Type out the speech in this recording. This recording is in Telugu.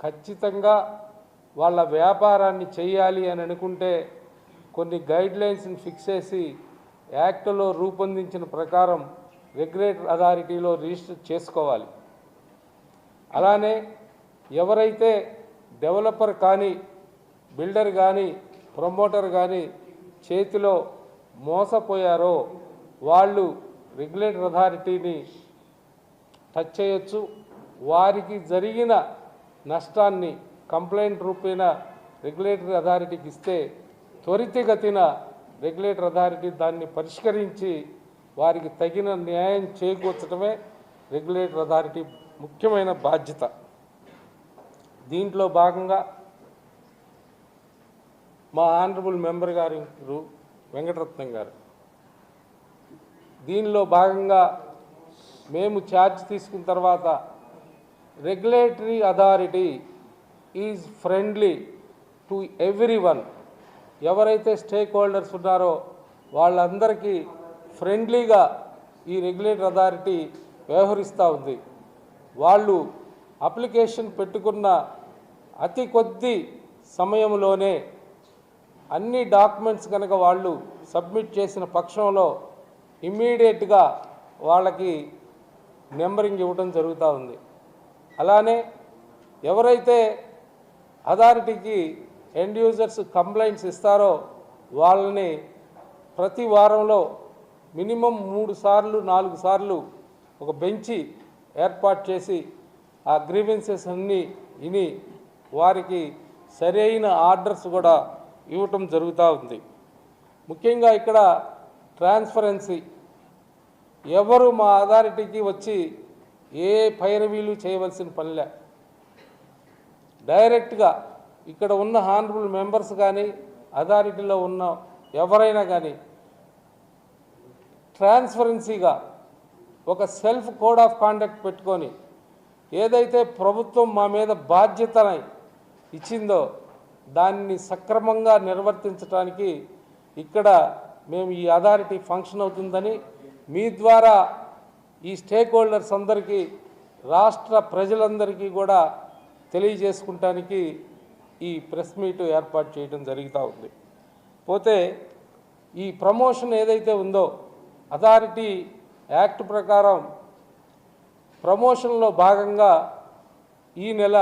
ఖచ్చితంగా వాళ్ళ వ్యాపారాన్ని చేయాలి అని అనుకుంటే కొన్ని గైడ్లైన్స్ని ఫిక్స్ చేసి యాక్ట్లో రూపొందించిన ప్రకారం రెగ్యులేటర్ అథారిటీలో రిజిస్టర్ చేసుకోవాలి. అలానే ఎవరైతే డెవలపర్ కానీ బిల్డర్ కానీ ప్రమోటర్ కానీ చేతిలో మోసపోయారో వాళ్ళు రెగ్యులేటర్ అథారిటీని టచ్ చేయొచ్చు. వారికి జరిగిన నష్టాన్ని కంప్లైంట్ రూపేణ రెగ్యులేటరీ అథారిటీకి ఇస్తే త్వరితగతిన రెగ్యులేటర్ అథారిటీ దాన్ని పరిష్కరించి వారికి తగిన న్యాయం చేకూర్చడమే రెగ్యులేటర్ అథారిటీ ముఖ్యమైన బాధ్యత. దీంట్లో భాగంగా మా ఆనరబుల్ మెంబర్ గారు వెంకటరత్నం గారు దీనిలో భాగంగా మేము ఛార్జ్ తీసుకున్న తర్వాత regulatory authority is friendly to everyone. ఎవరైతే స్టేక్ హోల్డర్స్ ఉన్నారో వాళ్ళందరికీ ఫ్రెండ్లీగా ఈ రెగ్యులేటరీ అథారిటీ వ్యవహరిస్తూ ఉంది. వాళ్ళు అప్లికేషన్ పెట్టుకున్న అతి కొద్ది సమయంలోనే అన్ని డాక్యుమెంట్స్ కనుక వాళ్ళు సబ్మిట్ చేసిన పక్షంలో ఇమ్మీడియట్గా వాళ్ళకి నెంబరింగ్ ఇవ్వడం జరుగుతూ ఉంది. అలానే ఎవరైతే అథారిటీకి ఎండ్ యూజర్స్ కంప్లైంట్స్ ఇస్తారో వాళ్ళని ప్రతి వారంలో మినిమం 3 సార్లు 4 సార్లు ఒక బెంచి ఏర్పాటు చేసి ఆ గ్రీవెన్సెస్ అన్నీ విని వారికి సరైన ఆర్డర్స్ కూడా ఇవ్వటం జరుగుతూ ఉంది. ముఖ్యంగా ఇక్కడ ట్రాన్స్పరెన్సీ, ఎవరు మా అథారిటీకి వచ్చి ఏ పైరవీలు చేయవలసిన పనిలే. డైరెక్ట్గా ఇక్కడ ఉన్న హానరబుల్ మెంబర్స్ కానీ అథారిటీలో ఉన్న ఎవరైనా కానీ ట్రాన్స్పరెన్సీగా ఒక సెల్ఫ్ కోడ్ ఆఫ్ కాండక్ట్ పెట్టుకొని ఏదైతే ప్రభుత్వం మా మీద బాధ్యతని ఇచ్చిందో దాన్ని సక్రమంగా నిర్వర్తించడానికి ఇక్కడ మేము ఈ అథారిటీ ఫంక్షన్ అవుతుందని మీ ద్వారా ఈ స్టేక్ హోల్డర్స్ అందరికీ రాష్ట్ర ప్రజలందరికీ కూడా తెలియజేసుకుంటానికి ఈ ప్రెస్ మీట్ ఏర్పాటు చేయడం జరుగుతూ ఉంది. పోతే ఈ ప్రమోషన్ ఏదైతే ఉందో అథారిటీ యాక్ట్ ప్రకారం ప్రమోషన్లో భాగంగా ఈ నెల